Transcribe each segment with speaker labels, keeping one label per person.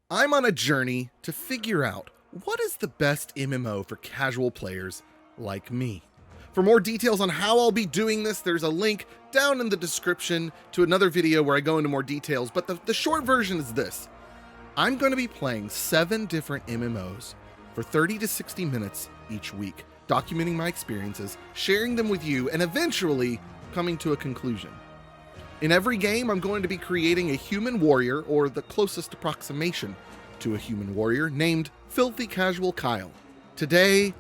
Speaker 1: I'm on a journey to figure out what is the best MMO for casual players like me. For more details on how I'll be doing this, there's a link down in the description to another video where I go into more details, but the short version is this. I'm going to be playing 7 different MMOs for 30 to 60 minutes each week, documenting my experiences, sharing them with you, and eventually coming to a conclusion. In every game, I'm going to be creating a human warrior, or the closest approximation to a human warrior, named Filthy Casual Kyle. Today,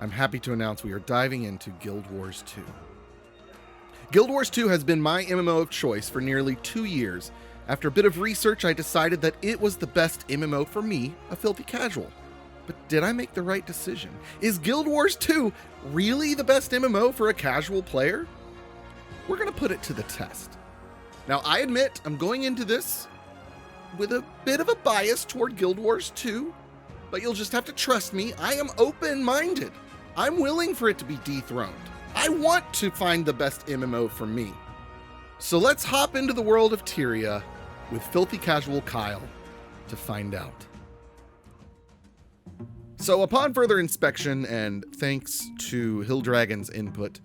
Speaker 1: I'm happy to announce we are diving into Guild Wars 2. Guild Wars 2 has been my MMO of choice for nearly 2 years. After a bit of research, I decided that it was the best MMO for me, a filthy casual. But did I make the right decision? Is Guild Wars 2 really the best MMO for a casual player? We're going to put it to the test. Now, I admit I'm going into this with a bit of a bias toward Guild Wars 2, but you'll just have to trust me. I am open-minded. I'm willing for it to be dethroned. I want to find the best MMO for me. So let's hop into the world of Tyria with Filthy Casual Kyle to find out. So upon further inspection, and thanks to Hill Dragon's input,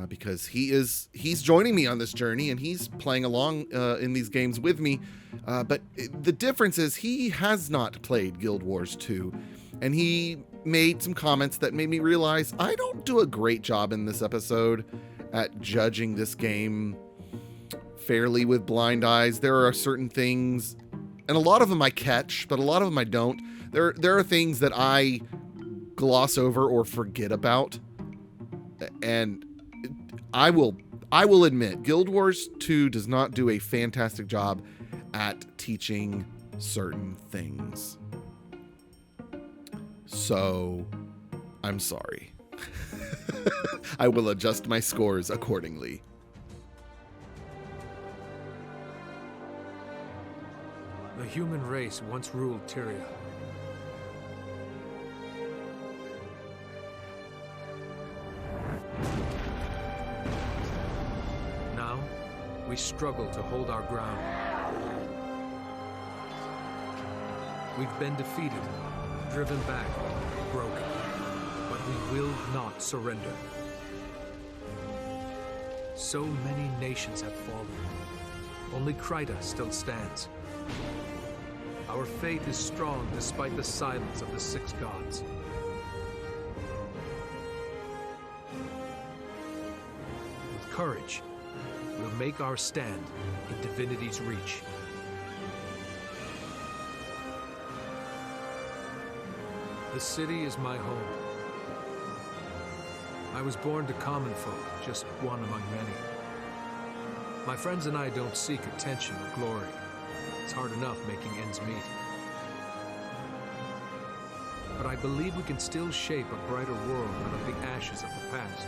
Speaker 1: because he's joining me on this journey and he's playing along in these games with me, but the difference is he has not played Guild Wars 2, and he made some comments that made me realize I don't do a great job in this episode at judging this game fairly with blind eyes. There are certain things, and a lot of them I catch, but a lot of them I don't. There are things that I gloss over or forget about, and I will admit Guild Wars 2 does not do a fantastic job at teaching certain things. So, I'm sorry. I will adjust my scores accordingly.
Speaker 2: The human race once ruled Tyria. Now, we struggle to hold our ground. We've been defeated, driven back, broken, but we will not surrender. So many nations have fallen. Only Kryta still stands. Our faith is strong despite the silence of the 6 gods. With courage, we'll make our stand in divinity's reach. The city is my home. I was born to common folk, just one among many. My friends and I don't seek attention or glory. It's hard enough making ends meet. But I believe we can still shape a brighter world out of the ashes of the past.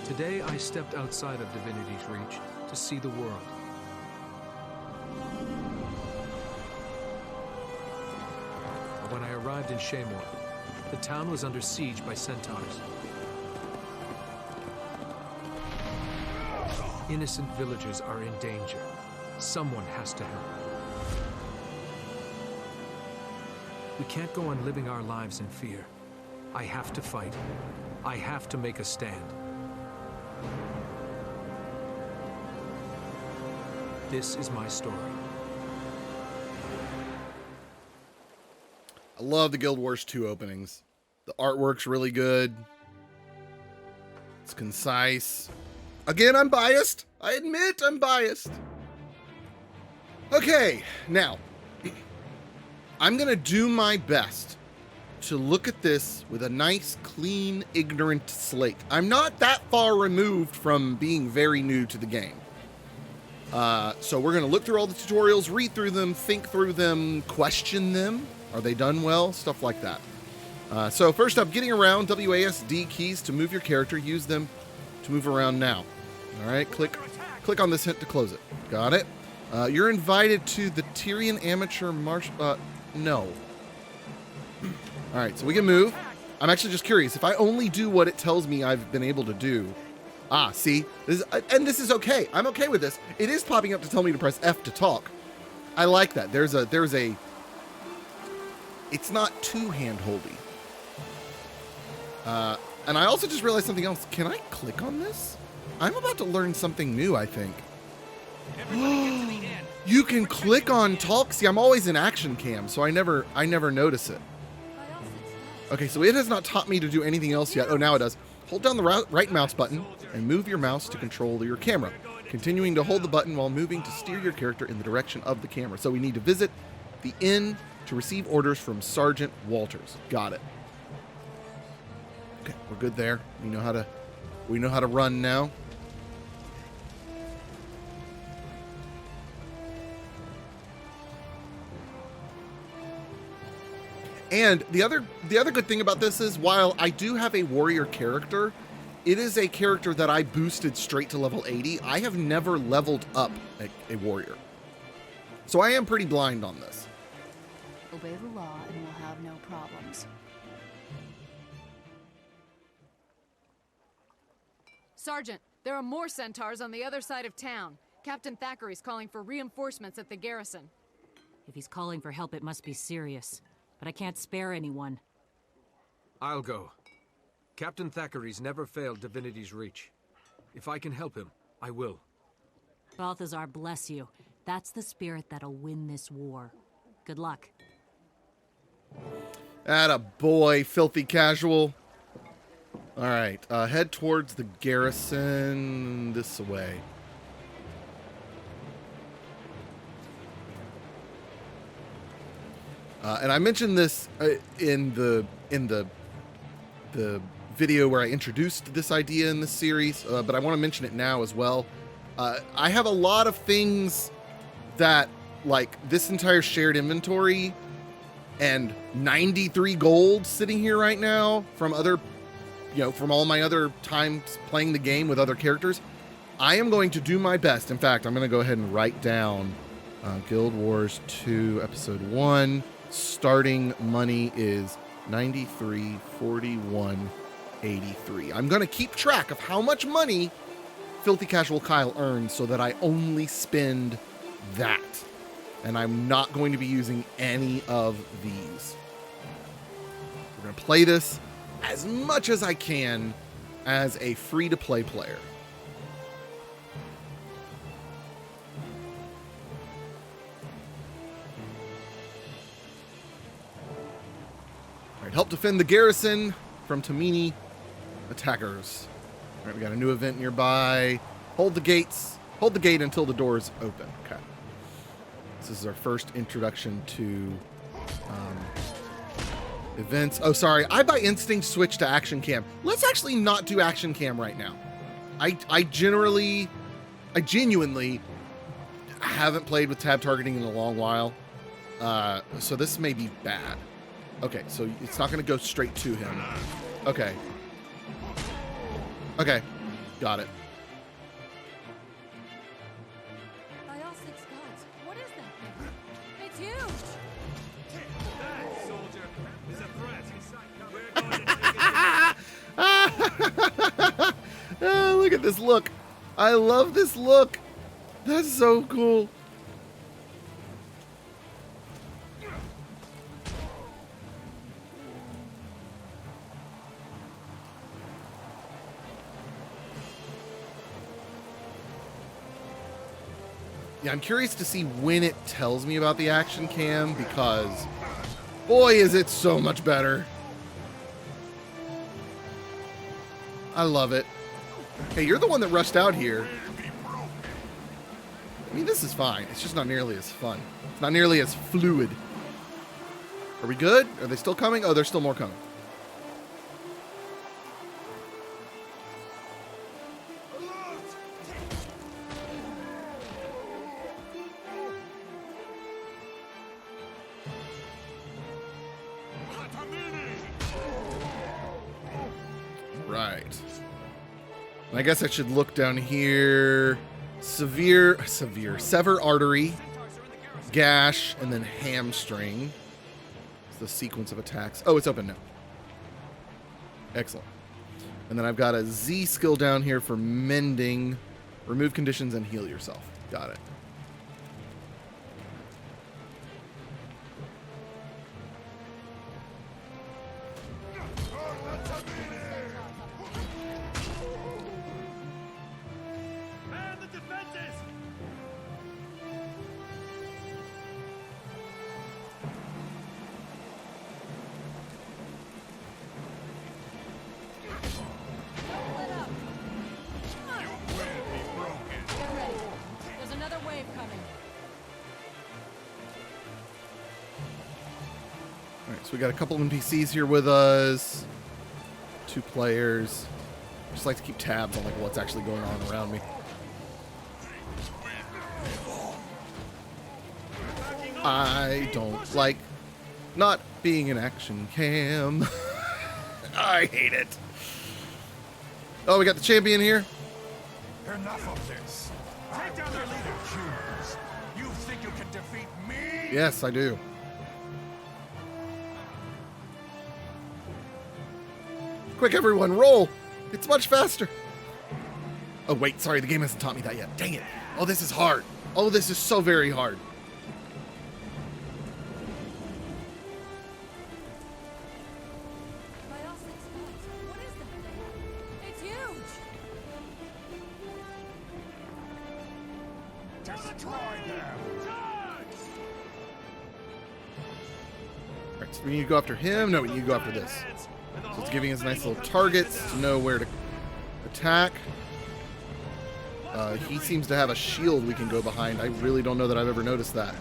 Speaker 2: Today I stepped outside of divinity's reach to see the world. When I arrived in Shamor, the town was under siege by centaurs. Innocent villagers are in danger. Someone has to help. We can't go on living our lives in fear. I have to fight. I have to make a stand. This is my story.
Speaker 1: I love the Guild Wars 2 openings. The artwork's really good. It's concise. Again, I'm biased. I admit I'm biased. Okay, now, I'm going to do my best to look at this with a nice, clean, ignorant slate. I'm not that far removed from being very new to the game. So we're going to look through all the tutorials, read through them, think through them, question them. Are they done well? Stuff like that. So first up, getting around, WASD keys to move your character. Use them to move around now. All right, click on this hint to close it. Got it? You're invited to the Tyrian Amateur Martial... no. All right, so we can move. I'm actually just curious. If I only do what it tells me I've been able to do... Ah, see? This is okay. I'm okay with this. It is popping up to tell me to press F to talk. I like that. There's a. It's not too hand-holdy. And I also just realized something else. Can I click on this? I'm about to learn something new, I think. You can click on talk. See, I'm always in action cam, so I never notice it. Okay, so it has not taught me to do anything else yet. Oh, now it does. Hold down the right mouse button and move your mouse to control your camera. Continuing to hold the button while moving to steer your character in the direction of the camera. So we need to visit the inn to receive orders from Sergeant Walters. Got it. Okay, we're good there. We know how to run now. And the other good thing about this is, while I do have a warrior character, it is a character that I boosted straight to level 80. I have never leveled up a warrior. So I am pretty blind on this.
Speaker 3: Obey the law and we'll have no problems.
Speaker 4: Sergeant, there are more centaurs on the other side of town. Captain Thackeray's calling for reinforcements at the garrison.
Speaker 5: If he's calling for help, it must be serious. But I can't spare anyone.
Speaker 2: I'll go. Captain Thackeray's never failed Divinity's Reach. If I can help him, I will.
Speaker 5: Balthazar, bless you. That's the spirit that'll win this war. Good luck.
Speaker 1: Atta boy, filthy casual. All right, head towards the garrison this way. And I mentioned this in the video where I introduced this idea in this series, but I want to mention it now as well. I have a lot of things that, like this entire shared inventory and 93 gold sitting here right now from other, from all my other times playing the game with other characters. I am going to do my best. In fact, I'm going to go ahead and write down Guild Wars 2 Episode 1. Starting money is 93.41.83. I'm going to keep track of how much money Filthy Casual Kyle earns so that I only spend that. And I'm not going to be using any of these. We're going to play this as much as I can as a free-to-play player. All right, help defend the garrison from Tamini attackers. All right, we got a new event nearby. Hold the gates. Hold the gate until the doors open. Okay. This is our first introduction to events. Oh, sorry. I by instinct switched to action cam. Let's actually not do action cam right now. I genuinely haven't played with tab targeting in a long while. So this may be bad. Okay, so it's not going to go straight to him. Okay. Okay. Got it.
Speaker 4: By all six gods, what is that thing? It's huge!
Speaker 6: That soldier is a threat. We're going to take it.
Speaker 1: Oh, look at this look. I love this look. That's so cool. Yeah, I'm curious to see when it tells me about the action cam, because boy, is it so much better. I love it. Hey, you're the one that rushed out here. I mean, this is fine. It's just not nearly as fun. It's not nearly as fluid. Are we good? Are they still coming? Oh, there's still more coming. Right. And I guess I should look down here. Sever artery, gash, and then hamstring. It's the sequence of attacks. Oh, it's open now. Excellent. And then I've got a Z skill down here for mending, remove conditions, and heal yourself. Got it. Alright, so we got a couple NPCs here with us. 2 players. Just like to keep tabs on like what's actually going on around me. I don't like not being an action cam. I hate it. Oh, we got the champion here.
Speaker 6: Enough of this. Take down their leader, humans. You think you can defeat me?
Speaker 1: Yes, I do. Quick, everyone, roll! It's much faster. Oh, wait, sorry, the game hasn't taught me that yet. Dang it. Oh, this is hard. Oh, this is so very hard.
Speaker 4: What is that thing? It's huge!
Speaker 6: Destroy them.
Speaker 1: Alright, so we need to go after him. No, we need to go after this. So it's giving us nice little targets to know where to attack. He seems to have a shield we can go behind. I really don't know that I've ever noticed that.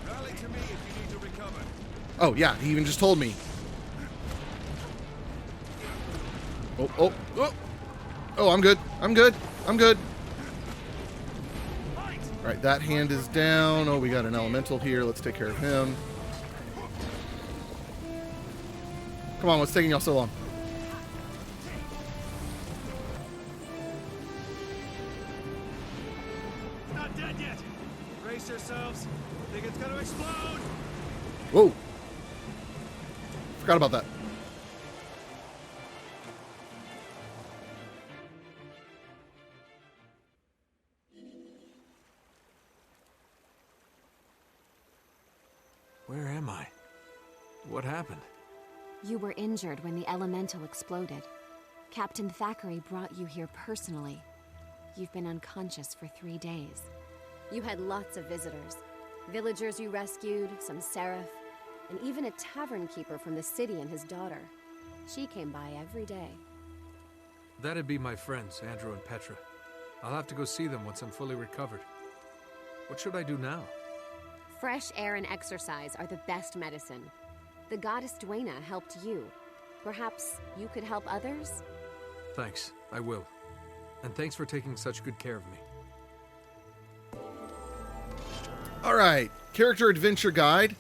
Speaker 6: Rally to me if you need to recover.
Speaker 1: Oh, yeah, he even just told me. Oh, oh, oh. Oh, I'm good. I'm good. I'm good. Alright, that hand is down. Oh, we got an elemental here. Let's take care of him. Come on, what's taking y'all so long?
Speaker 6: It's not dead yet. Brace yourselves. Think it's gonna explode.
Speaker 1: Whoa. Forgot about that.
Speaker 2: Where am I? What happened?
Speaker 7: You were injured when the elemental exploded. Captain Thackeray brought you here personally. You've been unconscious for 3 days. You had lots of visitors. Villagers you rescued, some seraph, and even a tavern keeper from the city and his daughter. She came by every day.
Speaker 2: That'd be my friends, Andrew and Petra. I'll have to go see them once I'm fully recovered. What should I do now?
Speaker 7: Fresh air and exercise are the best medicine. The goddess Duena helped you. Perhaps you could help others?
Speaker 2: Thanks, I will. And thanks for taking such good care of me.
Speaker 1: Alright, Character Adventure Guide.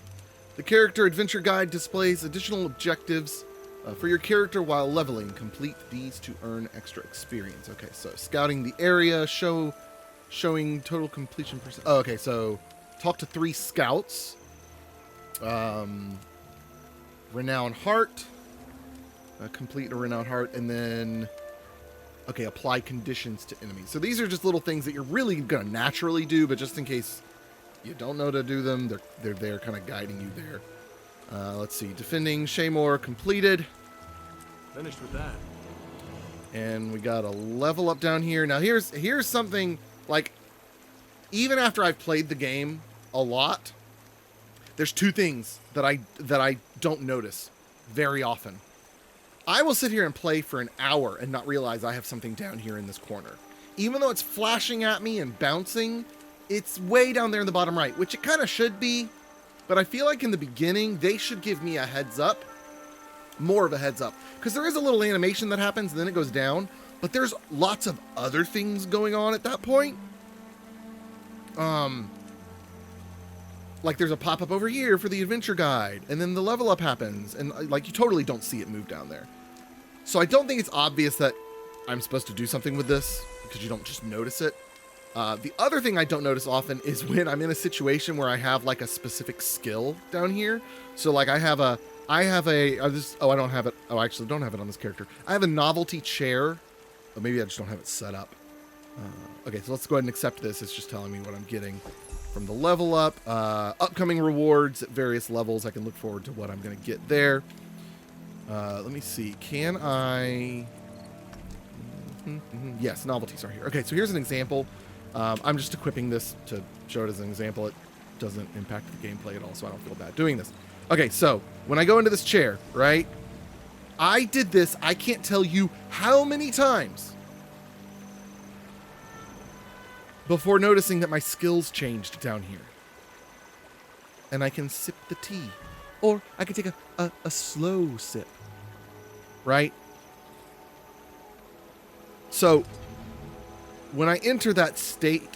Speaker 1: The Character Adventure Guide displays additional objectives for your character while leveling. Complete these to earn extra experience. Okay, so scouting the area, showing total completion percent. Oh, okay, so talk to 3 scouts. Renown Heart. Complete a Renown Heart, and then... Okay, apply conditions to enemies. So these are just little things that you're really going to naturally do, but just in case you don't know to do them, they're there kind of guiding you there. Let's see. Defending Shaymore completed.
Speaker 2: Finished with that.
Speaker 1: And we got a level up down here. Now here's something, like, even after I've played the game a lot, there's 2 things that I don't notice very often. I will sit here and play for an hour and not realize I have something down here in this corner. Even though it's flashing at me and bouncing, it's way down there in the bottom right, which it kind of should be, but I feel like in the beginning, they should give me a heads up, more of a heads up, because there is a little animation that happens and then it goes down, but there's lots of other things going on at that point. Like there's a pop-up over here for the adventure guide, and then the level up happens, and like you totally don't see it move down there. So I don't think it's obvious that I'm supposed to do something with this, because you don't just notice it. The other thing I don't notice often is when I'm in a situation where I have like a specific skill down here. So like I don't have it. Oh, I actually don't have it on this character. I have a novelty chair. Or maybe I just don't have it set up. Okay, so let's go ahead and accept this. It's just telling me what I'm getting from the level up. Upcoming rewards at various levels. I can look forward to what I'm going to get there. Let me see. Can I... Yes, novelties are here. Okay, so here's an example. I'm just equipping this to show it as an example. It doesn't impact the gameplay at all, so I don't feel bad doing this. Okay, so when I go into this chair, right? I did this, I can't tell you how many times. before noticing that my skills changed down here. And I can sip the tea. Or I can take a slow sip. Right? So, when I enter that state,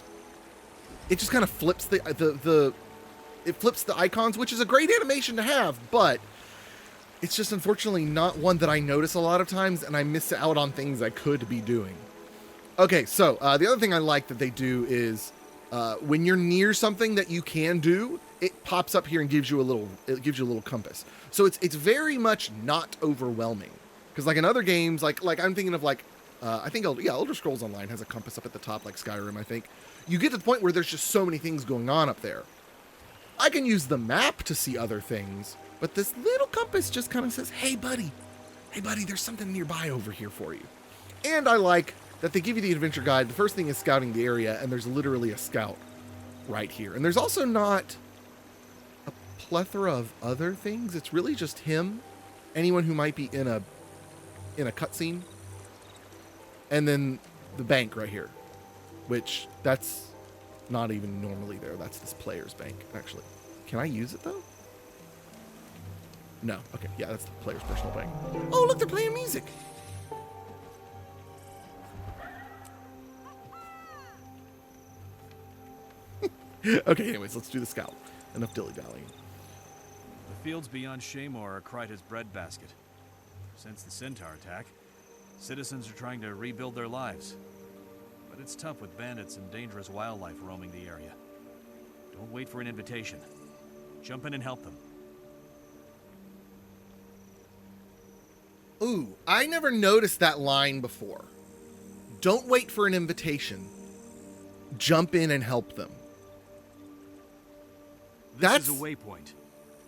Speaker 1: it just kind of flips it flips the icons, which is a great animation to have, but it's just unfortunately not one that I notice a lot of times, and I miss out on things I could be doing. Okay, so the other thing I like that they do is when you're near something that you can do, it pops up here and gives you a little compass. So it's very much not overwhelming, because like in other games, like I'm thinking of like I think Elder Scrolls Online has a compass up at the top, like Skyrim. I think you get to the point where there's just so many things going on up there. I can use the map to see other things, but this little compass just kind of says, hey buddy, there's something nearby over here for you. And I like that they give you the adventure guide. The first thing is scouting the area, and there's literally a scout right here. And there's also not a plethora of other things. It's really just him, anyone who might be in a cutscene, and then the bank right here, which that's not even normally there. That's this player's bank, actually. Can I use it, though? No. Okay, yeah, that's the player's personal bank. Oh, look, they're playing music. Okay, anyways, let's do the scout. Enough dilly-dallying.
Speaker 8: The fields beyond Shaymore are Kryta's breadbasket. Since the Centaur attack, citizens are trying to rebuild their lives. But it's tough with bandits and dangerous wildlife roaming the area. Don't wait for an invitation. Jump in and help them.
Speaker 1: Ooh, I never noticed that line before. Don't wait for an invitation. Jump in and help them.
Speaker 8: This is a waypoint.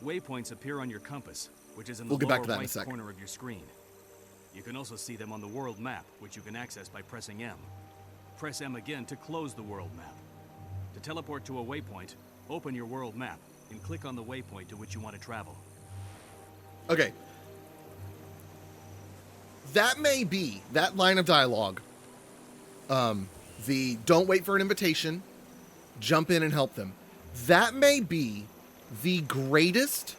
Speaker 8: Waypoints appear on your compass, which is in the lower right corner of your screen. You can also see them on the world map, which you can access by pressing M. Press M again to close the world map. To teleport to a waypoint, open your world map and click on the waypoint to which you want to travel.
Speaker 1: Okay. That may be, that line of dialogue, the don't wait for an invitation, jump in and help them. That may be the greatest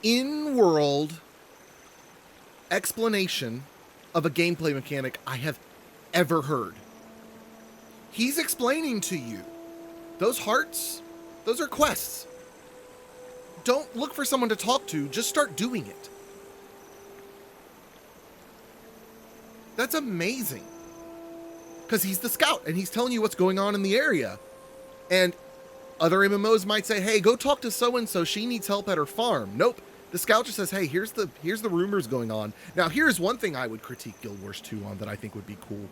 Speaker 1: in-world explanation of a gameplay mechanic I have ever heard. He's explaining to you, those hearts, those are quests. Don't look for someone to talk to, just start doing it. That's amazing. Because he's the scout, and he's telling you what's going on in the area. And other MMOs might say, hey, go talk to so-and-so, she needs help at her farm. Nope. The scout just says, hey, here's the rumors going on. Now, here's one thing I would critique Guild Wars 2 on that I think would be cool.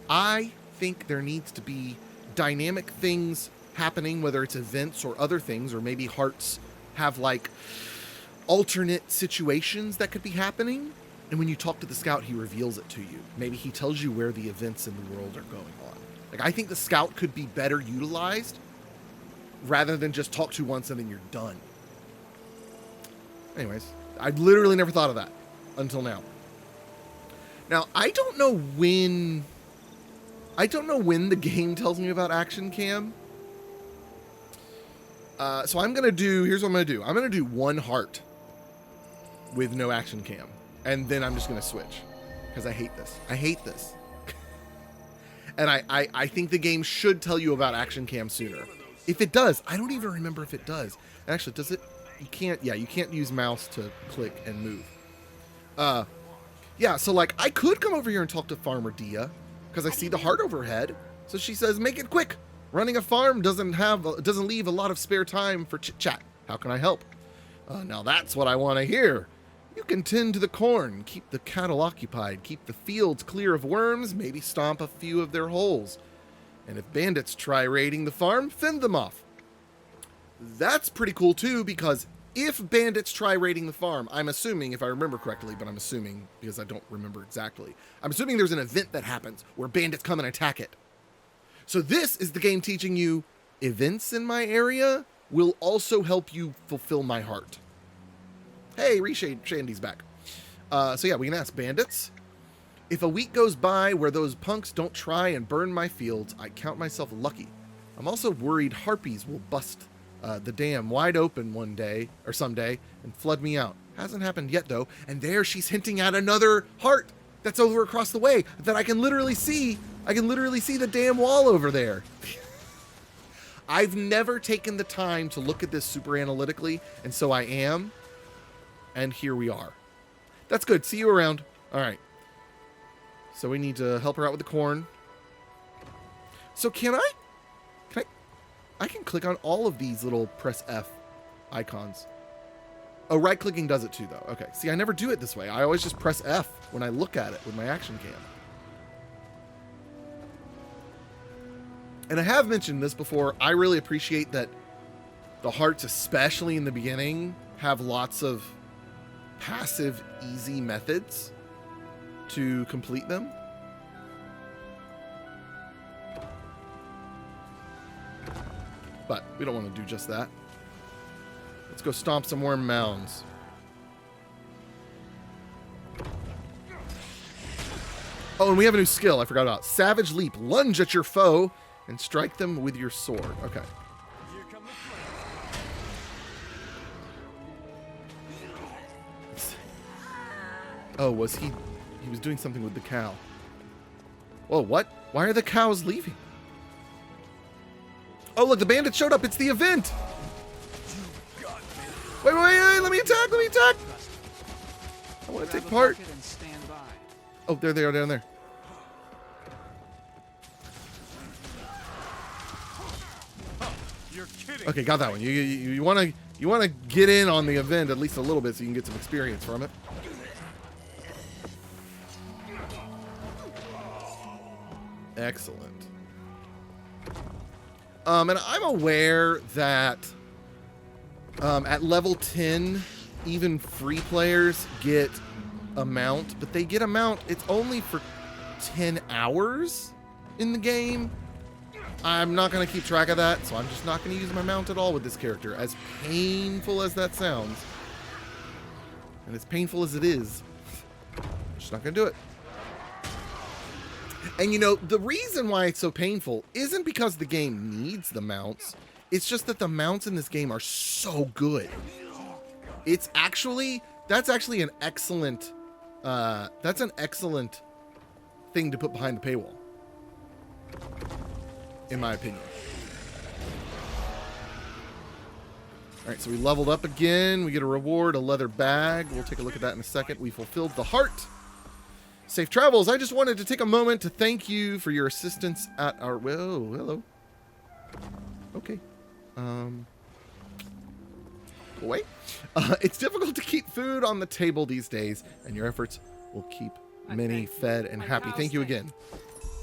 Speaker 1: I think there needs to be dynamic things happening, whether it's events or other things, or maybe hearts have like alternate situations that could be happening. And when you talk to the scout, he reveals it to you. Maybe he tells you where the events in the world are going on. Like, I think the scout could be better utilized rather than just talk to once and then you're done. Anyways, I literally never thought of that until now. Now, I don't know when the game tells me about action cam. So I'm going to do, here's what I'm going to do. I'm going to do one heart with no action cam. And then I'm just going to switch. Because I hate this. I hate this. And I think the game should tell you about action cam sooner. If it does, I don't even remember if it does. Actually, does it? You can't use mouse to click and move. Yeah, so like, I could come over here and talk to Farmer Dia, because I see the heart overhead. So she says, make it quick. Running a farm doesn't leave a lot of spare time for chit-chat. How can I help? Now that's what I want to hear. You can tend to the corn, keep the cattle occupied, keep the fields clear of worms, maybe stomp a few of their holes. And if bandits try raiding the farm, fend them off. That's pretty cool too, because if bandits try raiding the farm, I'm assuming, if I remember correctly, but I'm assuming because I don't remember exactly, I'm assuming there's an event that happens where bandits come and attack it. So this is the game teaching you events in my area will also help you fulfill my heart. Hey, Shandy's back. So yeah, we can ask bandits. If a week goes by where those punks don't try and burn my fields, I count myself lucky. I'm also worried harpies will bust the dam wide open one day or someday and flood me out. Hasn't happened yet though. And there she's hinting at another heart that's over across the way that I can literally see. I can literally see the damn wall over there. I've never taken the time to look at this super analytically, and so I am. And here we are. That's good. See you around. All right. So we need to help her out with the corn. So can I can click on all of these little press F icons. Oh, right-clicking does it too, though. Okay. See, I never do it this way. I always just press F when I look at it with my action cam. And I have mentioned this before. I really appreciate that the hearts, especially in the beginning, have lots of passive, easy methods to complete them. But we don't want to do just that. Let's go stomp some more mounds. Oh, and we have a new skill I forgot about. Savage Leap. Lunge at your foe and strike them with your sword. Okay. Oh, was he was doing something with the cow. Whoa, what? Why are the cows leaving? Oh, look, the bandit showed up. It's the event. Wait, let me attack. I want to take part. Oh, there they are down there. Okay, got that one. You want to get in on the event at least a little bit so you can get some experience from it. Excellent. And I'm aware that at level 10, even free players get a mount, but they get a mount. It's only for 10 hours in the game. I'm not going to keep track of that, so I'm just not going to use my mount at all with this character, as painful as that sounds. And as painful as it is, I'm just not going to do it. And you know, the reason why it's so painful isn't because the game needs the mounts. It's just that the mounts in this game are so good. That's actually an excellent, thing to put behind the paywall, in my opinion. All right, so we leveled up again. We get a reward, a leather bag. We'll take a look at that in a second. We fulfilled the heart. Safe travels. I just wanted to take a moment to thank you for your assistance at our... Whoa, hello. Okay. Go away. It's difficult to keep food on the table these days, and your efforts will keep many fed and happy. Thank you again.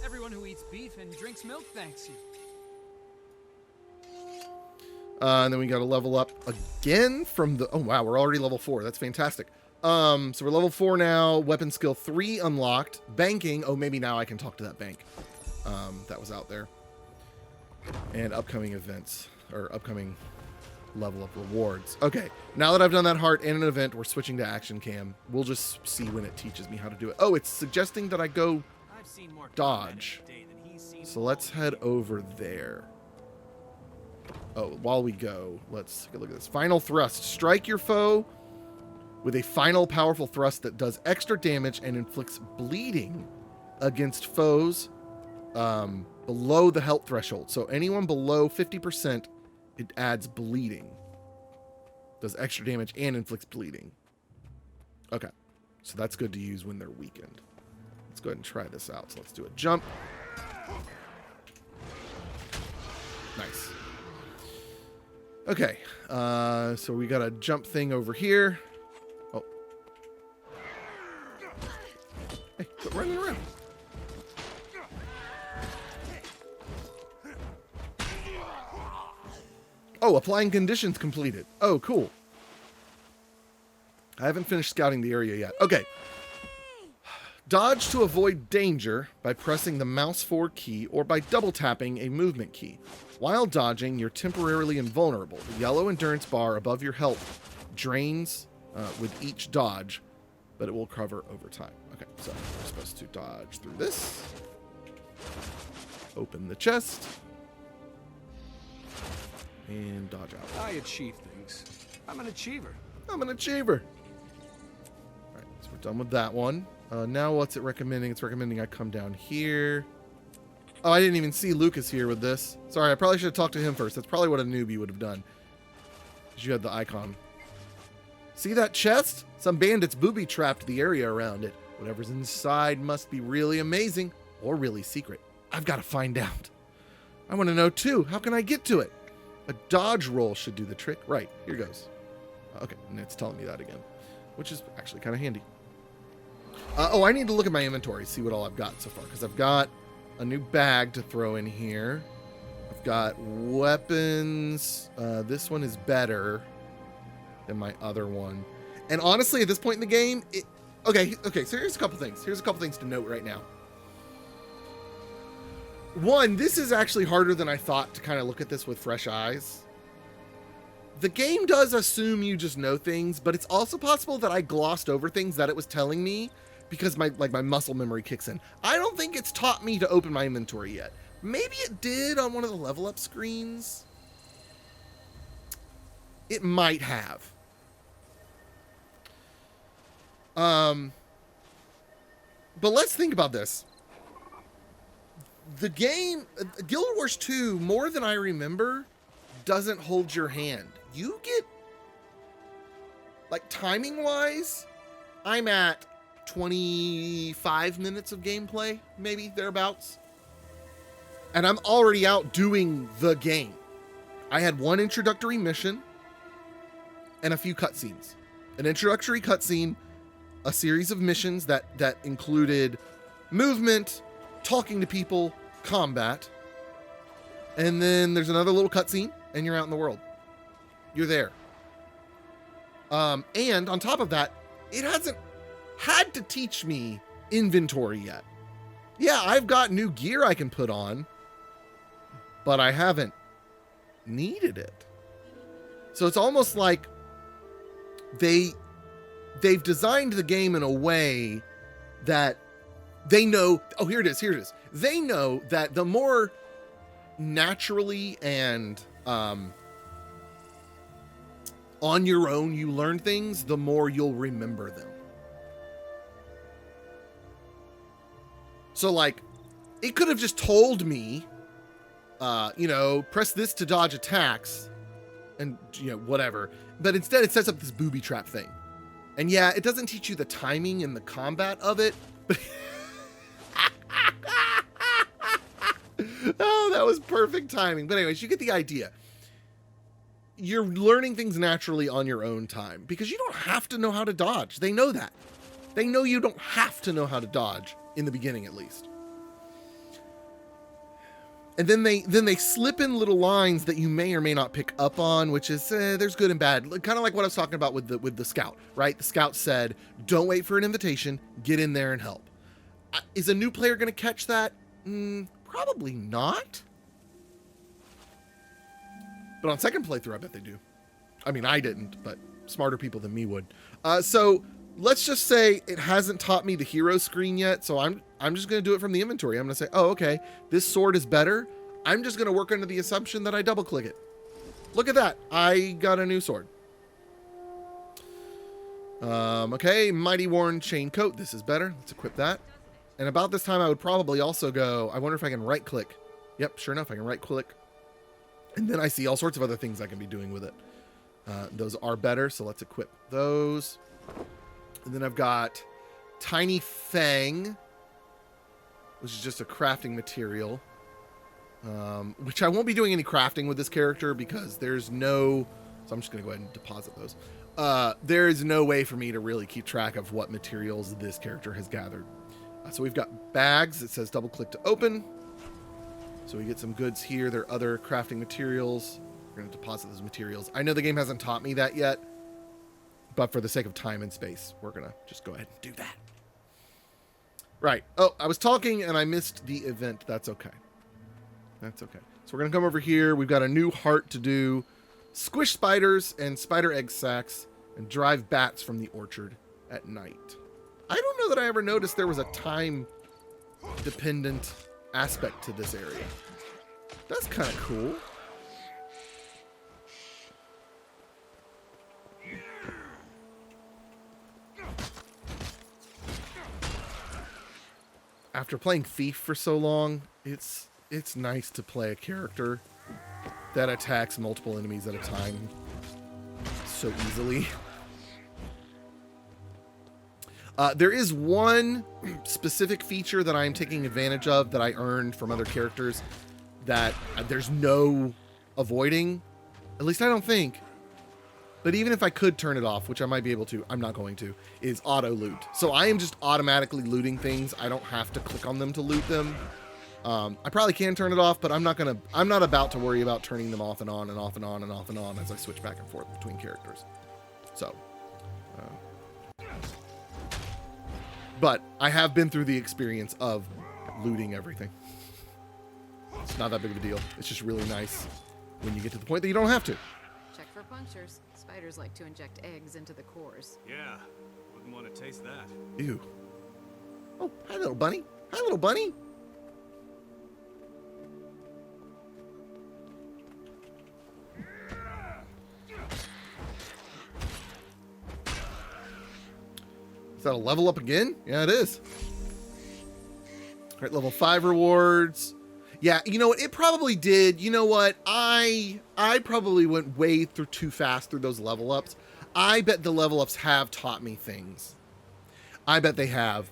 Speaker 9: Everyone who eats beef and drinks milk thanks you.
Speaker 1: And then we got to level up again from the... Oh, wow. We're already level 4. That's fantastic. So we're level 4 now. Weapon skill 3 unlocked. Banking. Oh, maybe now I can talk to that bank. That was out there. And upcoming events. Or upcoming level up rewards. Okay. Now that I've done that heart and an event, we're switching to action cam. We'll just see when it teaches me how to do it. Oh, it's suggesting that I go dodge. So let's head over there. Oh, while we go, let's take a look at this. Final thrust. Strike your foe with a final powerful thrust that does extra damage and inflicts bleeding against foes below the health threshold. So anyone below 50%, it adds bleeding. Does extra damage and inflicts bleeding. Okay. So that's good to use when they're weakened. Let's go ahead and try this out. So let's do a jump. Nice. Okay. So we got a jump thing over here. Oh. Hey, quit running around. Oh, applying conditions completed. Oh, cool. I haven't finished scouting the area yet. Okay. Dodge to avoid danger by pressing the mouse forward key or by double tapping a movement key. While dodging, you're temporarily invulnerable. The yellow endurance bar above your health drains with each dodge, but it will cover over time. Okay, so we're supposed to dodge through this. Open the chest. And dodge out.
Speaker 2: I achieve things. I'm an achiever.
Speaker 1: I'm an achiever. All right, so we're done with that one. Now what's it recommending? It's recommending I come down here. Oh, I didn't even see Lucas here with this. Sorry, I probably should have talked to him first. That's probably what a newbie would have done. Because you had the icon. See that chest? Some bandits booby-trapped the area around it. Whatever's inside must be really amazing or really secret. I've got to find out. I want to know too. How can I get to it? A dodge roll should do the trick. Right, here goes. Okay, and it's telling me that again, which is actually kind of handy. Oh, I need to look at my inventory, see what all I've got so far, because I've got a new bag to throw in here. I've got weapons. This one is better than my other one. And honestly, at this point in the game, okay, so here's a couple things. Here's a couple things to note right now. One, this is actually harder than I thought to kind of look at this with fresh eyes. The game does assume you just know things, but it's also possible that I glossed over things that it was telling me because my muscle memory kicks in. I don't think it's taught me to open my inventory yet. Maybe it did on one of the level up screens. It might have. But let's think about this. The game, Guild Wars 2, more than I remember, doesn't hold your hand. You get, like, timing-wise, I'm at 25 minutes of gameplay, maybe, thereabouts. And I'm already out doing the game. I had one introductory mission and a few cutscenes. An introductory cutscene, a series of missions that included movement, talking to people, combat, and then there's another little cutscene, and you're out in the world. You're there. And on top of that, it hasn't had to teach me inventory yet. Yeah, I've got new gear I can put on, but I haven't needed it. So it's almost like they've designed the game in a way that they know, oh, here it is. They know that the more naturally and on your own you learn things, the more you'll remember them. So, like, it could have just told me, press this to dodge attacks and, whatever. But instead it sets up this booby trap thing. And yeah, it doesn't teach you the timing and the combat of it, but oh, that was perfect timing. But anyways, you get the idea. You're learning things naturally on your own time because you don't have to know how to dodge. They know that. They know you don't have to know how to dodge in the beginning, at least. And then they slip in little lines that you may or may not pick up on, which is there's good and bad. Kind of like what I was talking about with the scout, right? The scout said, "Don't wait for an invitation. Get in there and help." Is a new player going to catch that? Probably not. But on second playthrough, I bet they do. I mean, I didn't, but smarter people than me would. So let's just say it hasn't taught me the hero screen yet, so I'm just going to do it from the inventory. I'm going to say, oh, okay, this sword is better. I'm just going to work under the assumption that I double-click it. Look at that. I got a new sword. Okay, Mighty Worn Chain Coat. This is better. Let's equip that. And about this time, I would probably also go, I wonder if I can right-click. Yep, sure enough, I can right-click. And then I see all sorts of other things I can be doing with it. Those are better, so let's equip those. And then I've got Tiny Fang, which is just a crafting material. Which I won't be doing any crafting with this character because there's no... So I'm just going to go ahead and deposit those. There is no way for me to really keep track of what materials this character has gathered. So we've got bags. It says double-click to open. So we get some goods here. There are other crafting materials. We're going to deposit those materials. I know the game hasn't taught me that yet, but for the sake of time and space, we're going to just go ahead and do that. Right. Oh, I was talking and I missed the event. That's okay. That's okay. So we're going to come over here. We've got a new heart to do. Squish spiders and spider egg sacks and drive bats from the orchard at night. I don't know that I ever noticed there was a time-dependent aspect to this area. That's kind of cool. After playing Thief for so long, it's nice to play a character that attacks multiple enemies at a time so easily. There is one specific feature that I am taking advantage of that I earned from other characters that there's no avoiding. At least I don't think. But even if I could turn it off, which I might be able to, I'm not going to, is auto loot. So I am just automatically looting things. I don't have to click on them to loot them. I probably can turn it off, but I'm not about to worry about turning them off and on and off and on and off and on as I switch back and forth between characters. So, but I have been through the experience of looting everything. It's not that big of a deal. It's just really nice when you get to the point that you don't have to.
Speaker 4: Check for punctures. Spiders like to inject eggs into the cores.
Speaker 8: Yeah, wouldn't want to taste that.
Speaker 1: Ew. Oh, hi little bunny. Hi little bunny. Is that a level up again? Yeah, it is. All right, level 5 rewards. Yeah, you know what? It probably did. You know what? I probably went way too fast through those level ups. I bet the level ups have taught me things. I bet they have.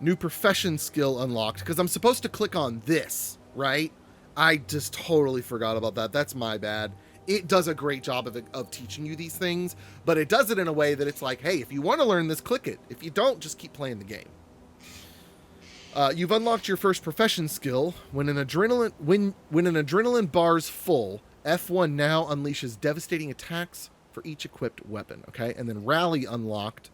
Speaker 1: New profession skill unlocked, because I'm supposed to click on this, right? I just totally forgot about that. That's my bad. It does a great job of teaching you these things, but it does it in a way that it's like, hey, if you want to learn this, click it. If you don't, just keep playing the game. You've unlocked your first profession skill. When an adrenaline bar's full, F1 now unleashes devastating attacks for each equipped weapon. Okay, and then rally unlocked.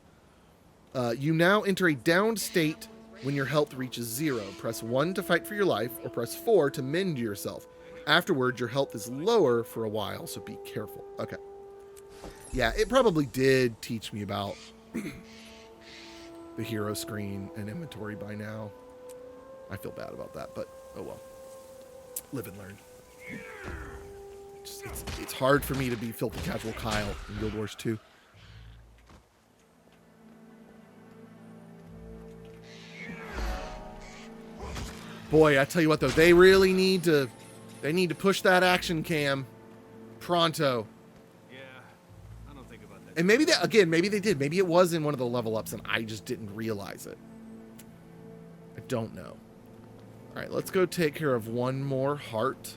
Speaker 1: You now enter a downed state when your health reaches 0. Press 1 to fight for your life, or press 4 to mend yourself. Afterwards, your health is lower for a while, so be careful. Okay. Yeah, it probably did teach me about the hero screen and inventory by now. I feel bad about that, but oh well. Live and learn. It's hard for me to be filthy casual Kyle in Guild Wars 2. Boy, I tell you what though, they really need to push that action cam pronto.
Speaker 8: Yeah, I don't think about that.
Speaker 1: And maybe maybe they did. Maybe it was in one of the level ups and I just didn't realize it. I don't know. All right, let's go take care of one more heart.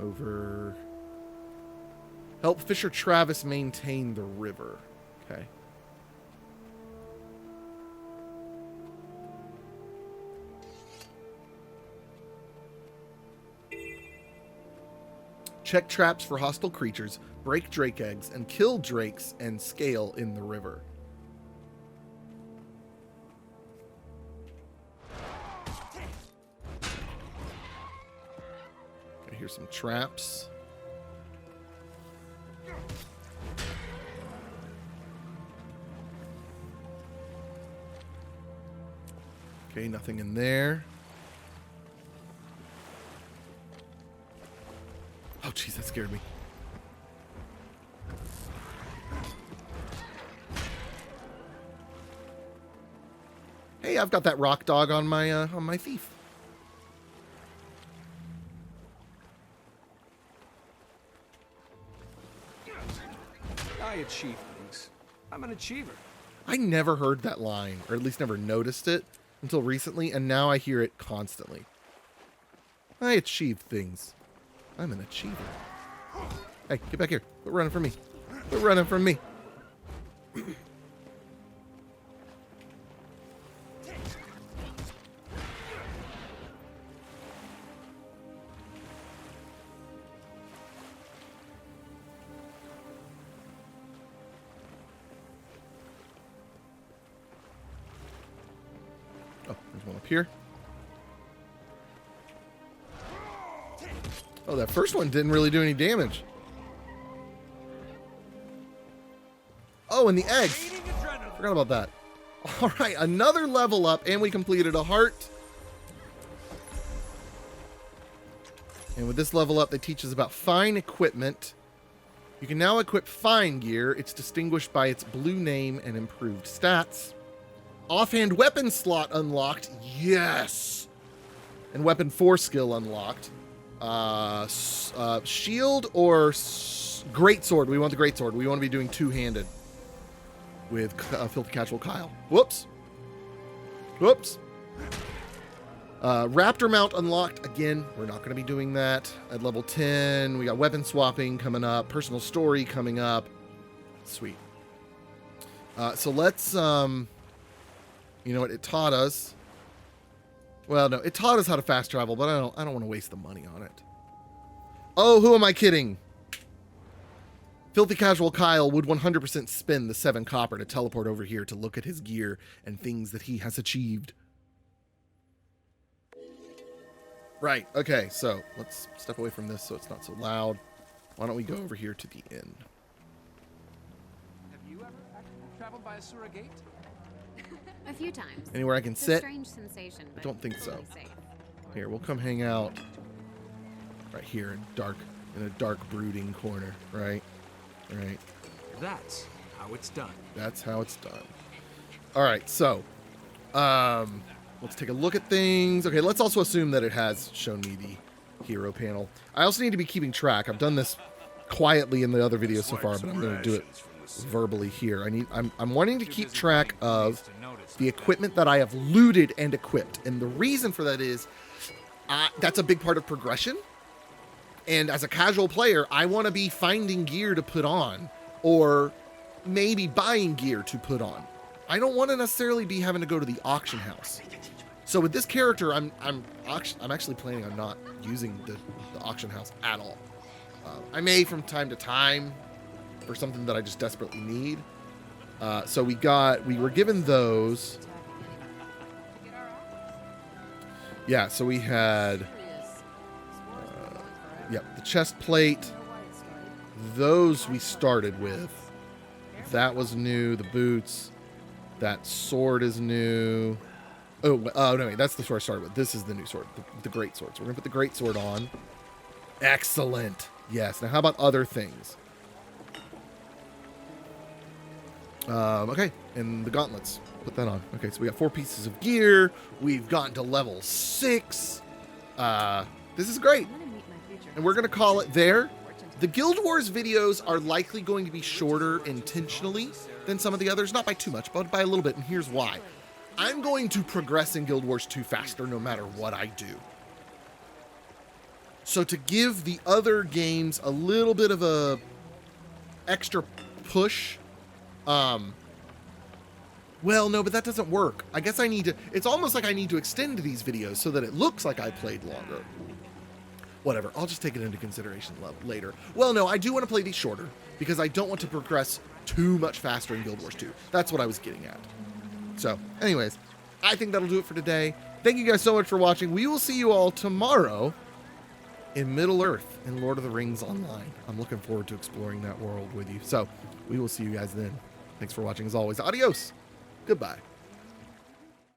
Speaker 1: Over. Help Fisher Travis maintain the river. Okay. Check traps for hostile creatures, break drake eggs, and kill drakes and scale in the river. Okay, here's some traps. Okay, nothing in there. Oh, jeez, that scared me. Hey, I've got that rock dog on my thief.
Speaker 2: I achieve things. I'm an achiever.
Speaker 1: I never heard that line, or at least never noticed it until recently, and now I hear it constantly. I achieve things. I'm an achiever. Hey, get back here. Quit running from me. Quit running from me. Oh, there's one up here. Oh, that first one didn't really do any damage. Oh, and the eggs. Forgot about that. All right, another level up, and we completed a heart. And with this level up, they teach us about fine equipment. You can now equip fine gear. It's distinguished by its blue name and improved stats. Offhand weapon slot unlocked. Yes. And weapon 4 skill unlocked. Shield or greatsword. We want the greatsword. We want to be doing two-handed with Filthy Casual Kyle. Whoops. Whoops. Raptor mount unlocked. Again, we're not going to be doing that at level 10. We got weapon swapping coming up. Personal story coming up. Sweet. So let's, you know what? It taught us. Well, no, it taught us how to fast travel, but I don't want to waste the money on it. Oh, who am I kidding? Filthy Casual Kyle would 100% spend the 7 copper to teleport over here to look at his gear and things that he has achieved. Right, okay, so let's step away from this so it's not so loud. Why don't we go over here to the inn?
Speaker 9: Have you ever traveled by a sewer gate?
Speaker 7: A few times.
Speaker 1: Anywhere I can
Speaker 7: It's a
Speaker 1: sit?
Speaker 7: strange sensation,
Speaker 1: I
Speaker 7: but
Speaker 1: don't think so.
Speaker 7: totally safe.
Speaker 1: Here, we'll come hang out right here in a dark brooding corner, right? Right.
Speaker 2: That's how it's done.
Speaker 1: That's how it's done. All right, so let's take a look at things. Okay, let's also assume that it has shown me the hero panel. I also need to be keeping track. I've done this quietly in the other videos so far, but I'm going to do it verbally here. I'm wanting to keep track of the equipment that I have looted and equipped, and the reason for that is that's a big part of progression. And as a casual player, I want to be finding gear to put on, or maybe buying gear to put on. I don't want to necessarily be having to go to the auction house. So with this character, I'm actually planning on not using the auction house at all. I may from time to time for something that I just desperately need. So we were given those. Yeah, so we had, the chest plate. Those we started with. That was new. The boots. That sword is new. Oh, no, wait, that's the sword I started with. This is the new sword, the great sword. So we're going to put the great sword on. Excellent. Yes. Now, how about other things? Okay, and the gauntlets. Put that on. Okay, so we got 4 pieces of gear. We've gotten to level 6. This is great. And we're going to call it there. The Guild Wars videos are likely going to be shorter intentionally than some of the others. Not by too much, but by a little bit. And here's why. I'm going to progress in Guild Wars 2 faster no matter what I do. So to give the other games a little bit of a extra push, well, no, but that doesn't work. I guess I need to, it's almost like I need to extend these videos so that it looks like I played longer. Whatever, I'll just take it into consideration later. Well, no, I do want to play these shorter because I don't want to progress too much faster in Guild Wars 2. That's what I was getting at. So, anyways, I think that'll do it for today. Thank you guys so much for watching. We will see you all tomorrow in Middle-earth in Lord of the Rings Online. I'm looking forward to exploring that world with you. So, we will see you guys then. Thanks for watching as always. Adios. Goodbye.